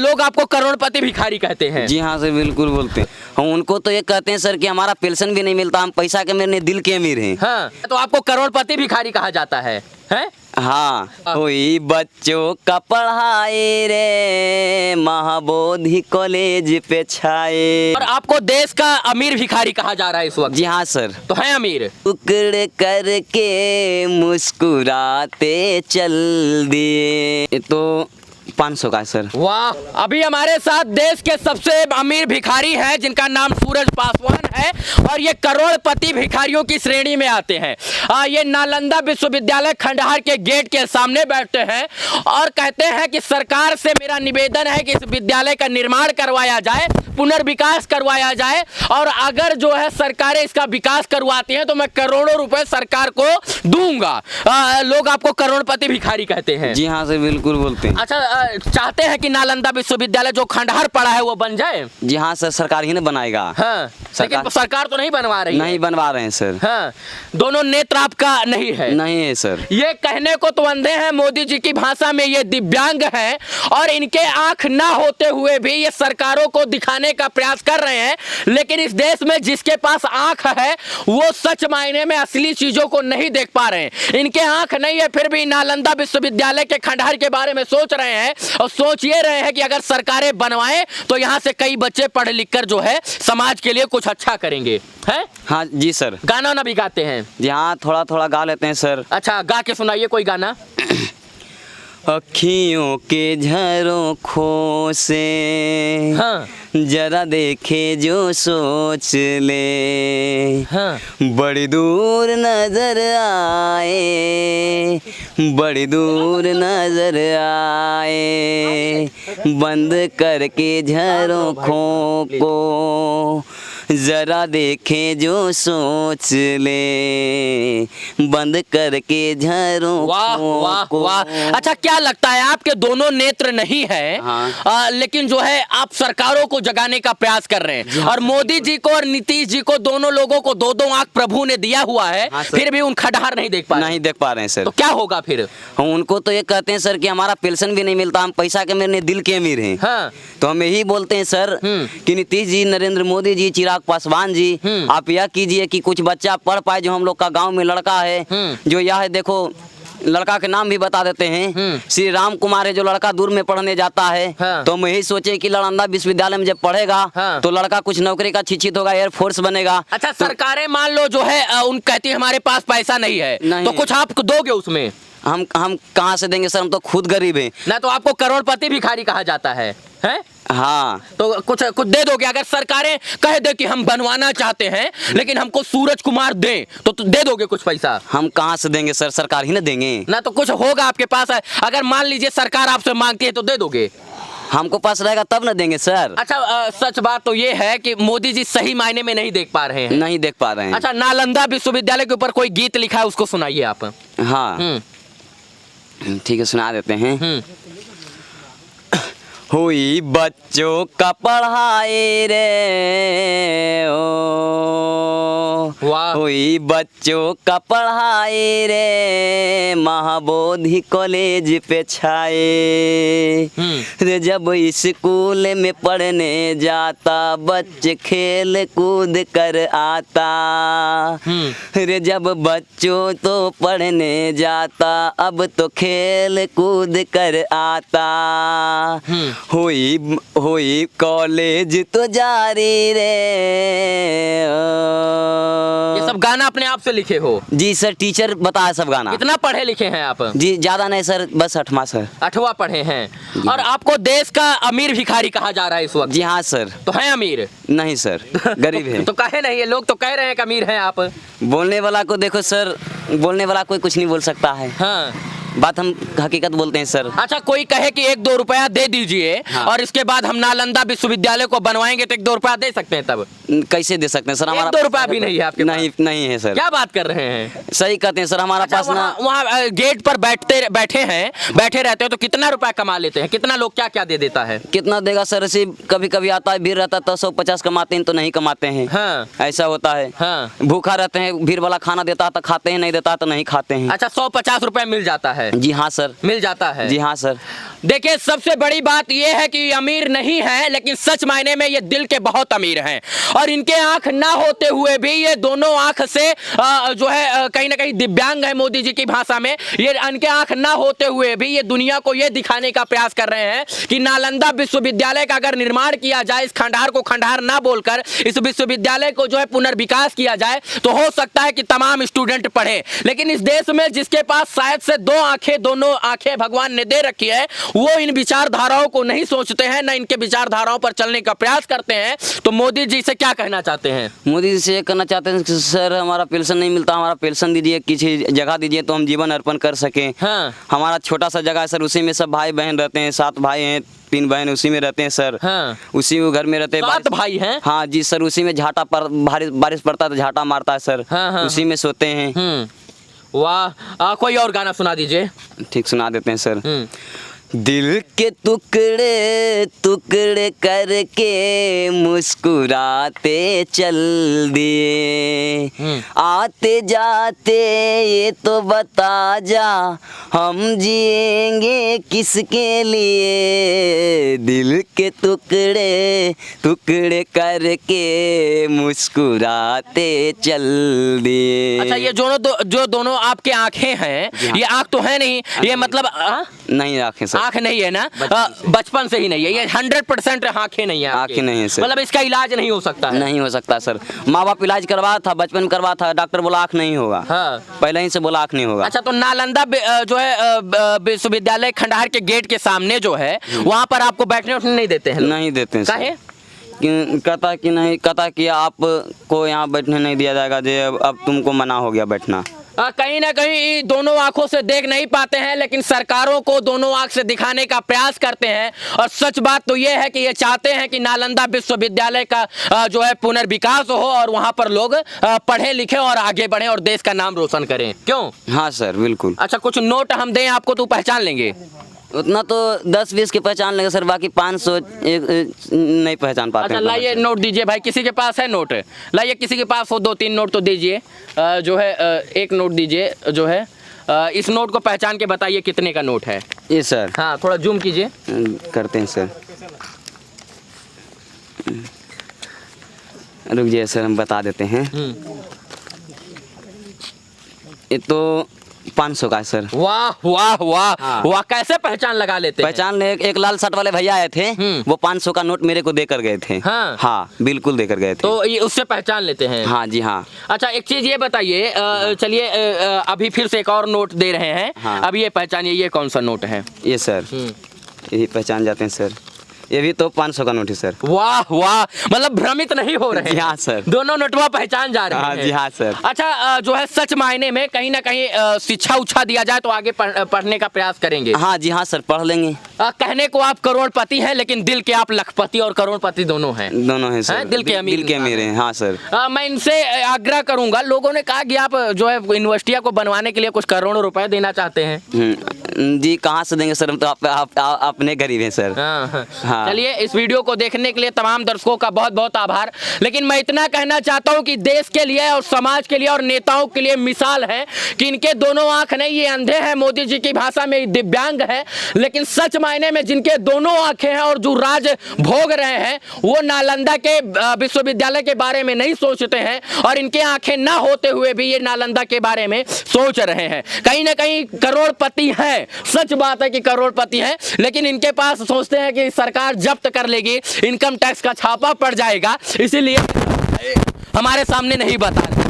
लोग आपको करोड़पति भिखारी कहते हैं। जी हाँ सर, बिल्कुल बोलते हैं। हम उनको तो ये कहते हैं सर कि हमारा पेंशन भी नहीं मिलता, हम पैसा के मेरे दिल के अमीर हैं। हाँ, तो आपको करोड़पति भिखारी कहा जाता है? हाँ, कोई बच्चों का पढ़ाए रे महाबोधि कॉलेज पे छाए। और आपको देश का अमीर भिखारी कहा जा रहा है इस वक्त? जी हाँ सर। तो है अमीर। टुकड़े करके मुस्कुराते चल दिए, तो 500 का है सर। वाह, अभी हमारे साथ देश के सबसे अमीर भिखारी हैं जिनका नाम सूरज पासवान है और ये करोड़पति भिखारियों की श्रेणी में आते हैं। ये नालंदा विश्वविद्यालय खंडहर के गेट के सामने बैठते हैं और कहते हैं कि सरकार से मेरा निवेदन है कि इस विद्यालय का निर्माण करवाया जाए, पुनर्विकास करवाया जाए, और अगर जो है सरकारें इसका विकास करवाती हैं तो मैं करोड़ों रुपए सरकार को दूंगा। लोग आपको करोड़पति भिखारी कहते हैं। जी हाँ सर, बिल्कुल बोलते हैं। अच्छा, चाहते हैं कि नालंदा विश्वविद्यालय जो खंडहर पड़ा है वो बन जाए? जी हाँ सर, सरकार ही ने बनाएगा। हाँ, लेकिन सरकार तो नहीं बनवा रही है। नहीं बनवा रहे हैं सर। हाँ, दोनों नेत्र आपका नहीं है? नहीं है सर। ये कहने को तो अंधे हैं, मोदी जी की भाषा में ये दिव्यांग हैं और इनके आंख ना होते हुए भी ये सरकारों को दिखाने का प्रयास कर रहे हैं। लेकिन इस देश में जिसके पास आंख है वो सच मायने में असली चीजों को नहीं देख पा रहे हैं। इनके आंख नहीं है फिर भी नालंदा विश्वविद्यालय के खंडहर के बारे में सोच रहे हैं और सोच ये रहे हैं कि अगर सरकारें बनवाएं तो यहाँ से कई बच्चे पढ़ लिख कर जो है समाज के लिए कुछ अच्छा करेंगे। है? हाँ जी सर। गाना ना भी गाते हैं? जी हाँ, थोड़ा थोड़ा गा लेते हैं सर। अच्छा, गा के सुनाइए कोई गाना। अखियों के झरोखों से हाँ, जरा देखे जो सोच ले, हाँ, बड़ी दूर नजर आए, बड़ी दूर नजर आए, बंद करके झरोखों को जरा देखे जो सोच ले, बंद करके झरोखों वाह वाह को। वाह। अच्छा, क्या लगता है आपके दोनों नेत्र नहीं है? हाँ। लेकिन जो है आप सरकारों को जगाने का प्रयास कर रहे हैं और मोदी जी को और नीतीश जी को, दोनों लोगों को दो दो आंख प्रभु ने दिया हुआ है। हाँ सर। फिर भी उन खंडहर नहीं देख पा रहे। नहीं देख पा रहे हैं सर। तो क्या होगा फिर? हम उनको तो ये कहते हैं सर कि हमारा पेंशन भी नहीं मिलता, हम पैसा के मेरे दिल के अमीर हैं। हाँ। तो हम यही बोलते हैं सर कि नीतीश जी, नरेंद्र मोदी जी, चिराग पासवान जी, आप यह कीजिए कि कुछ बच्चा पढ़ पाए। जो हम लोग का गांव में लड़का है जो यह है, देखो लड़का के नाम भी बता देते हैं, श्री राम कुमार है, जो लड़का दूर में पढ़ने जाता है। हाँ। तो हम यही सोचे कि नालंदा विश्वविद्यालय में जब पढ़ेगा हाँ। तो लड़का कुछ नौकरी का शिक्षित होगा, एयरफोर्स बनेगा। अच्छा, सरकारें मान लो जो है उन कहती है हमारे पास पैसा नहीं है, नहीं। तो कुछ आप दोगे उसमें? हम कहाँ से देंगे सर, हम तो खुद गरीब हैं। ना तो आपको करोड़पति भिखारी कहा जाता है? हाँ, तो कुछ दे दोगे? अगर सरकारें कह दे कि हम बनवाना चाहते हैं लेकिन हमको सूरज कुमार दें तो दे दोगे कुछ पैसा? हम कहाँ से देंगे सर, सरकार ही ना देंगे ना। तो कुछ होगा आपके पास है? अगर मान लीजिए सरकार आपसे मांगती है तो दे दोगे? हमको पास रहेगा तब ना देंगे सर। अच्छा, सच बात तो ये है कि मोदी जी सही मायने में नहीं देख पा रहे हैं। नहीं देख पा रहे हैं। अच्छा, नालंदा विश्वविद्यालय के ऊपर कोई गीत लिखा है, उसको सुनाइए आप। हाँ ठीक है, सुना देते हैं। हुई बच्चों का पढ़ाई रे ओ, हुई बच्चों का पढ़ाई रे महाबोधि कॉलेज पे छाए रे। जब स्कूल में पढ़ने जाता बच्चे खेल कूद कर आता रे। जब बच्चों तो पढ़ने जाता अब तो खेल कूद कर आता। हुई कॉलेज तो जारी रे। ये सब गाना अपने आप से लिखे हो? जी सर, टीचर बताया सब गाना। कितना पढ़े लिखे हैं आप? जी ज्यादा नहीं सर, बस 8वां सर। 8वां पढ़े हैं। और आपको देश का अमीर भिखारी कहा जा रहा है इस वक्त? जी हाँ सर। तो है अमीर? नहीं सर, गरीब है। तो कहे नहीं है, लोग तो कह रहे हैं कि अमीर हैं आप। बोलने वाला को देखो सर, बोलने वाला कोई कुछ नहीं बोल सकता है। हाँ, बात हम हकीकत बोलते हैं सर। अच्छा, कोई कहे कि 1-2 रुपया दे दीजिए। हाँ। और इसके बाद हम नालंदा विश्वविद्यालय को बनवाएंगे तो 1-2 रुपया दे सकते हैं? तब कैसे दे सकते हैं सर? हमारा 1-2 रुपया भी नहीं है आपके पास? नहीं है सर। क्या बात कर रहे हैं? सही कहते हैं सर, हमारा पास ना। वहाँ गेट पर बैठे रहते हो तो कितना रुपया कमा लेते हैं? कितना लोग क्या क्या दे देता है? कितना देगा सर? ऐसे कभी कभी आता है, भीड़ रहता है तो 150 कमाते हैं तो नहीं कमाते हैं। हाँ। ऐसा होता है। हाँ। भूखा रहते हैं, भीड़ वाला खाना देता है तो खाते हैं, नहीं देता है तो नहीं खाते हैं। अच्छा, 150 रुपया मिल जाता है? है? जी हाँ सर। मिल जाता है? जी हाँ सर। देखिए, सबसे बड़ी बात यह है कि ये अमीर नहीं है, लेकिन सच मायने में ये दिल के बहुत अमीर हैं। और इनके आंख ना होते हुए भी ये दोनों आंख से जो है कहीं ना कहीं दिव्यांग है मोदी जी की भाषा में। ये इनके आंख ना होते हुए भी ये दुनिया को ये दिखाने का प्रयास कर रहे हैं कि नालंदा विश्वविद्यालय का अगर निर्माण किया जाए, इस खंडहर को खंडहर ना बोलकर इस विश्वविद्यालय को जो है पुनर्विकास किया जाए, तो हो सकता है कि तमाम स्टूडेंट पढ़े। लेकिन इस देश में जिसके पास शायद से दोनों आंखें भगवान ने दे रखी है, वो इन विचारधाराओं को नहीं सोचते हैं, ना इनके विचारधाराओं पर चलने का प्रयास करते हैं। तो मोदी जी से क्या कहना चाहते हैं? मोदी जी से ये कहना चाहते हैं कि सर हमारा पेंशन नहीं मिलता, हमारा पेंशन दीजिए, किसी जगह दीजिए तो हम जीवन अर्पण कर सकें। हाँ। हमारा छोटा सा जगह है सर, उसी में सब भाई बहन रहते हैं, 7 भाई हैं, 3 बहन उसी में रहते हैं सर। हाँ। उसी घर में रहते हैं। 7 भाई हैं? हाँ जी सर, उसी में झाटा पर बारिश पड़ता है तो झाटा मारता है सर। हाँ। उसी में सोते हैं। वाह, कोई और गाना सुना दीजिए। ठीक, सुना देते हैं सर। दिल के टुकड़े टुकड़े करके मुस्कुराते चल दिए, आते जाते ये तो बता जा हम जिएंगे किसके लिए। दिल के टुकड़े टुकड़े करके मुस्कुराते चल दिए। अच्छा, ये जो दोनों आपके आंखें हैं, ये आंख तो है नहीं, ये मतलब नहीं आंखें सर, आंख नहीं है ना? बचपन से ही नहीं है, ये 100% आंखें नहीं है। आंखें नहीं है सर। मतलब इसका इलाज नहीं हो सकता है? नहीं हो सकता सर। माँ बाप इलाज करवा था, बचपन में करवा था, डॉक्टर बोला आंख नहीं होगा। हाँ। पहले ही से बोला आंख नहीं होगा। अच्छा, तो नालंदा जो है विश्वविद्यालय खंडहर के गेट के सामने जो है, वहाँ पर आपको बैठने उठने नहीं देते हैं? नहीं देते हैं काहे? कहता कि नहीं, कहता कि आपको यहाँ बैठने नहीं दिया जाएगा, जो अब तुमको मना हो गया बैठना। कहीं ना कहीं दोनों आंखों से देख नहीं पाते हैं, लेकिन सरकारों को दोनों आंख से दिखाने का प्रयास करते हैं। और सच बात तो ये है कि ये चाहते हैं कि नालंदा विश्वविद्यालय का जो है पुनर्विकास हो और वहां पर लोग पढ़े लिखे और आगे बढ़े और देश का नाम रोशन करें। क्यों? हाँ सर, बिल्कुल। अच्छा, कुछ नोट हम दें आपको तो पहचान लेंगे? उतना तो 10-20 के पहचान लेंगे सर, बाकी 500 नहीं पहचान पाते। अच्छा, लाइए नोट दीजिए भाई, किसी के पास है नोट? लाइए, किसी के पास हो 2-3 नोट तो दीजिए। जो है एक नोट दीजिए जो है। इस नोट को पहचान के बताइए कितने का नोट है ये सर। हाँ, थोड़ा जूम कीजिए। करते हैं सर, रुक जाइए सर, हम बता देते हैं। ये तो 500 का है सर। वाह वाह वाह। हाँ। वाह, कैसे पहचान लगा लेते हैं? पहचान एक लाल शर्ट वाले भैया आए थे, वो 500 का नोट मेरे को देकर गए थे। हाँ। हाँ, बिल्कुल देकर गए थे। तो ये उससे पहचान लेते हैं? हाँ जी हाँ। अच्छा, एक चीज ये बताइए, चलिए अभी फिर से एक और नोट दे रहे हैं। हाँ। अब ये पहचानिए, ये कौन सा नोट है? ये सर, यही पहचान जाते हैं सर। ये भी तो 500 का नोट है सर। वाह वाह, मतलब भ्रमित नहीं हो रहे हैं। हाँ सर, दोनों नोटवा पहचान जा रहे हैं। हाँ जी हाँ सर। अच्छा, जो है सच मायने में कहीं ना कहीं शिक्षा उच्छा दिया जाए तो आगे पढ़ने का प्रयास करेंगे? हाँ जी हाँ सर, पढ़ लेंगे। कहने को आप करोड़पति हैं, लेकिन दिल के आप लखपति और करोड़पति दोनों हैं। दोनों हैं सर। दिल के अमीर, दिल के अमीर हैं। हाँ सर। मैं इनसे आग्रह करूंगा, लोगों ने कहा कि आप जो है यूनिवर्सिटियां को बनवाने के लिए कुछ करोड़ों रुपए देना चाहते हैं। जी, कहाँ से देंगे सर, हम तो आप अपने गरीब हैं सर। हाँ। चलिए, इस वीडियो को देखने के लिए तमाम दर्शकों का बहुत बहुत आभार। लेकिन मैं इतना कहना चाहता हूं कि देश के लिए और समाज के लिए और नेताओं के लिए मिसाल है कि इनके दोनों आंख नहीं, ये अंधे हैं, मोदी जी की भाषा में दिव्यांग है। लेकिन सच मायने में जिनके दोनों आंखें हैं और जो राज भोग रहे हैं, वो नालंदा के विश्वविद्यालय के बारे में नहीं सोचते हैं, और इनके आंखें ना होते हुए भी ये नालंदा के बारे में सोच रहे हैं। कहीं ना कहीं करोड़पति हैं, सच बात है कि करोड़पति हैं, लेकिन इनके पास सोचते हैं कि सरकार जब्त कर लेगी, इनकम टैक्स का छापा पड़ जाएगा, इसीलिए हमारे सामने नहीं बता रहे।